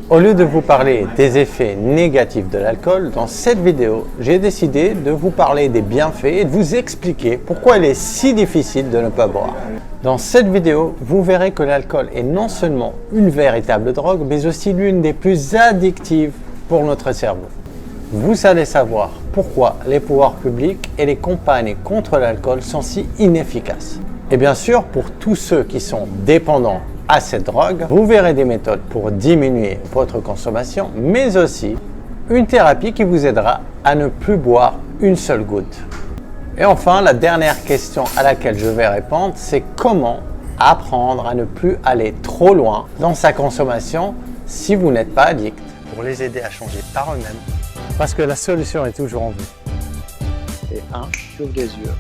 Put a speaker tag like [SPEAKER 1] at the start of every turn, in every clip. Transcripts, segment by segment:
[SPEAKER 1] Au lieu de vous parler des effets négatifs de l'alcool, dans cette vidéo, j'ai décidé de vous parler des bienfaits et de vous expliquer pourquoi il est si difficile de ne pas boire. Dans cette vidéo, vous verrez que l'alcool est non seulement une véritable drogue, mais aussi l'une des plus addictives pour notre cerveau. Vous allez savoir pourquoi les pouvoirs publics et les campagnes contre l'alcool sont si inefficaces. Et bien sûr, pour tous ceux qui sont dépendants à cette drogue, vous verrez des méthodes pour diminuer votre consommation, mais aussi une thérapie qui vous aidera à ne plus boire une seule goutte. Et enfin, la dernière question à laquelle je vais répondre, c'est comment apprendre à ne plus aller trop loin dans sa consommation si vous n'êtes pas addict, pour les aider à changer par eux-mêmes, parce que la solution est toujours en vous. Et j'ouvre les yeux.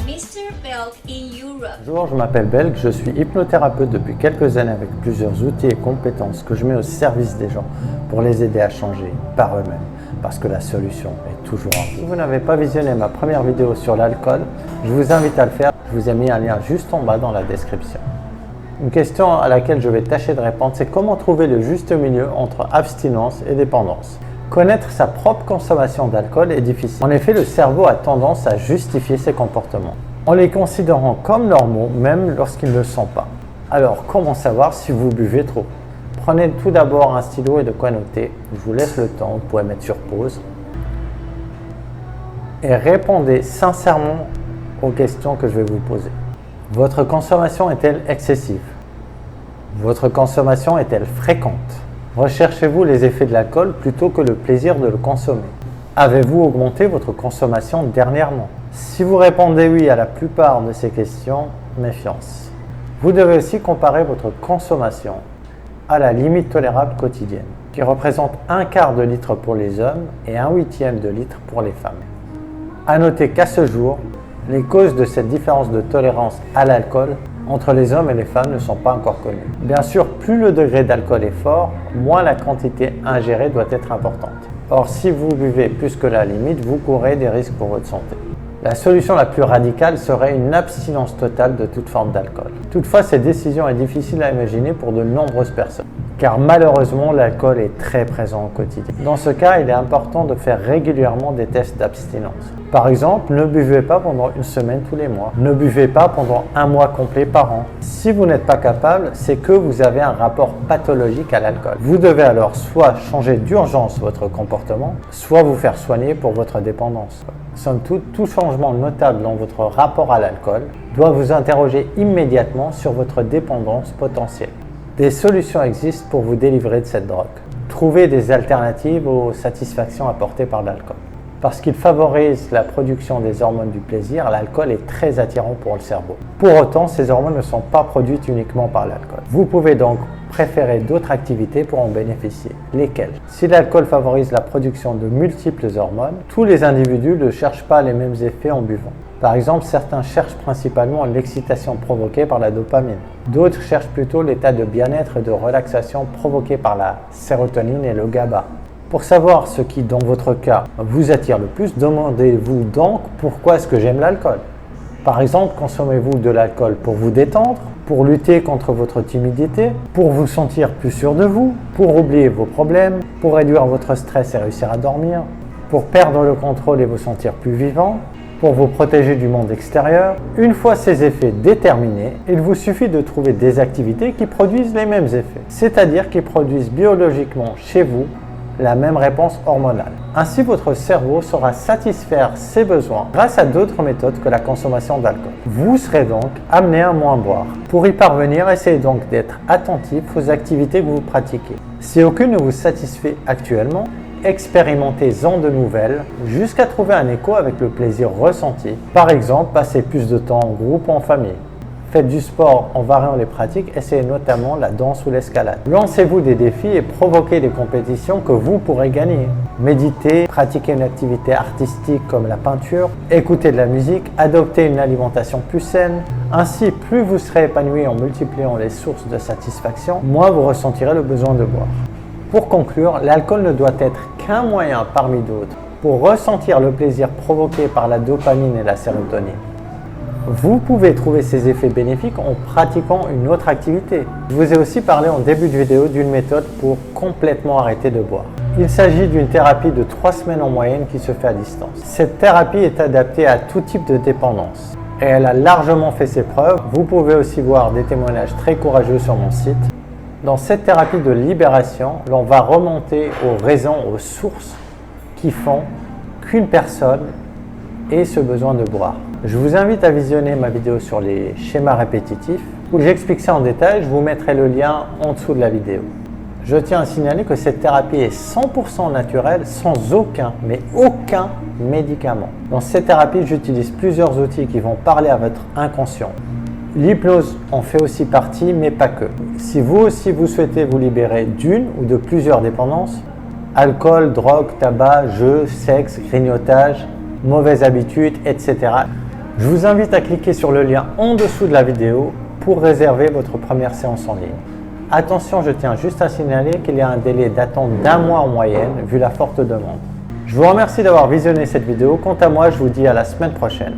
[SPEAKER 2] Mr. Belk in Europe.
[SPEAKER 1] Bonjour, je m'appelle Belk, je suis hypnothérapeute depuis quelques années avec plusieurs outils et compétences que je mets au service des gens pour les aider à changer par eux-mêmes, parce que la solution est toujours en vous. Si vous n'avez pas visionné ma première vidéo sur l'alcool, je vous invite à le faire. Je vous ai mis un lien juste en bas dans la description. Une question à laquelle je vais tâcher de répondre, c'est comment trouver le juste milieu entre abstinence et dépendance. Connaître sa propre consommation d'alcool est difficile. En effet, le cerveau a tendance à justifier ses comportements, en les considérant comme normaux, même lorsqu'ils ne le sont pas. Alors, comment savoir si vous buvez trop? Prenez tout d'abord un stylo et de quoi noter. Je vous laisse le temps, vous pouvez mettre sur pause. Et répondez sincèrement aux questions que je vais vous poser. Votre consommation est-elle excessive? Votre consommation est-elle fréquente? Recherchez-vous les effets de l'alcool plutôt que le plaisir de le consommer? Avez-vous augmenté votre consommation dernièrement? Si vous répondez oui à la plupart de ces questions, méfiance. Vous devez aussi comparer votre consommation à la limite tolérable quotidienne, qui représente 1/4 de litre pour les hommes et 1/8 de litre pour les femmes. À noter qu'à ce jour, les causes de cette différence de tolérance à l'alcool entre les hommes et les femmes ne sont pas encore connues. Bien sûr, plus le degré d'alcool est fort, moins la quantité ingérée doit être importante. Or, si vous buvez plus que la limite, vous courez des risques pour votre santé. La solution la plus radicale serait une abstinence totale de toute forme d'alcool. Toutefois, cette décision est difficile à imaginer pour de nombreuses personnes, car malheureusement, l'alcool est très présent au quotidien. Dans ce cas, il est important de faire régulièrement des tests d'abstinence. Par exemple, ne buvez pas pendant une semaine tous les mois. Ne buvez pas pendant un mois complet par an. Si vous n'êtes pas capable, c'est que vous avez un rapport pathologique à l'alcool. Vous devez alors soit changer d'urgence votre comportement, soit vous faire soigner pour votre dépendance. Somme toute, tout changement notable dans votre rapport à l'alcool doit vous interroger immédiatement sur votre dépendance potentielle. Des solutions existent pour vous délivrer de cette drogue. Trouvez des alternatives aux satisfactions apportées par l'alcool. Parce qu'il favorise la production des hormones du plaisir, l'alcool est très attirant pour le cerveau. Pour autant, ces hormones ne sont pas produites uniquement par l'alcool. Vous pouvez donc préférer d'autres activités pour en bénéficier. Lesquelles? Si l'alcool favorise la production de multiples hormones, tous les individus ne cherchent pas les mêmes effets en buvant. Par exemple, certains cherchent principalement l'excitation provoquée par la dopamine. D'autres cherchent plutôt l'état de bien-être et de relaxation provoqué par la sérotonine et le GABA. Pour savoir ce qui, dans votre cas, vous attire le plus, demandez-vous donc pourquoi est-ce que j'aime l'alcool. Par exemple, consommez-vous de l'alcool pour vous détendre, pour lutter contre votre timidité, pour vous sentir plus sûr de vous, pour oublier vos problèmes, pour réduire votre stress et réussir à dormir, pour perdre le contrôle et vous sentir plus vivant, pour vous protéger du monde extérieur. Une fois ces effets déterminés, il vous suffit de trouver des activités qui produisent les mêmes effets, c'est-à-dire qui produisent biologiquement chez vous la même réponse hormonale. Ainsi, votre cerveau saura satisfaire ses besoins grâce à d'autres méthodes que la consommation d'alcool. Vous serez donc amené à moins boire. Pour y parvenir, essayez donc d'être attentif aux activités que vous pratiquez. Si aucune ne vous satisfait actuellement, expérimentez-en de nouvelles jusqu'à trouver un écho avec le plaisir ressenti. Par exemple, passez plus de temps en groupe ou en famille. Faites du sport en variant les pratiques, essayez notamment la danse ou l'escalade. Lancez-vous des défis et provoquez des compétitions que vous pourrez gagner. Méditez, pratiquez une activité artistique comme la peinture, écoutez de la musique, adoptez une alimentation plus saine. Ainsi, plus vous serez épanoui en multipliant les sources de satisfaction, moins vous ressentirez le besoin de boire. Pour conclure, l'alcool ne doit être qu'un moyen parmi d'autres pour ressentir le plaisir provoqué par la dopamine et la sérotonine. Vous pouvez trouver ces effets bénéfiques en pratiquant une autre activité. Je vous ai aussi parlé en début de vidéo d'une méthode pour complètement arrêter de boire. Il s'agit d'une thérapie de 3 semaines en moyenne qui se fait à distance. Cette thérapie est adaptée à tout type de dépendance et elle a largement fait ses preuves. Vous pouvez aussi voir des témoignages très courageux sur mon site. Dans cette thérapie de libération, l'on va remonter aux raisons, aux sources qui font qu'une personne ait ce besoin de boire. Je vous invite à visionner ma vidéo sur les schémas répétitifs où j'explique ça en détail. Je vous mettrai le lien en dessous de la vidéo. Je tiens à signaler que cette thérapie est 100% naturelle, sans aucun médicament. Dans cette thérapie, j'utilise plusieurs outils qui vont parler à votre inconscient. L'hypnose en fait aussi partie, mais pas que. Si vous aussi vous souhaitez vous libérer d'une ou de plusieurs dépendances, alcool, drogue, tabac, jeux, sexe, grignotage, mauvaises habitudes, etc. Je vous invite à cliquer sur le lien en dessous de la vidéo pour réserver votre première séance en ligne. Attention, je tiens juste à signaler qu'il y a un délai d'attente d'1 mois en moyenne vu la forte demande. Je vous remercie d'avoir visionné cette vidéo. Quant à moi, je vous dis à la semaine prochaine.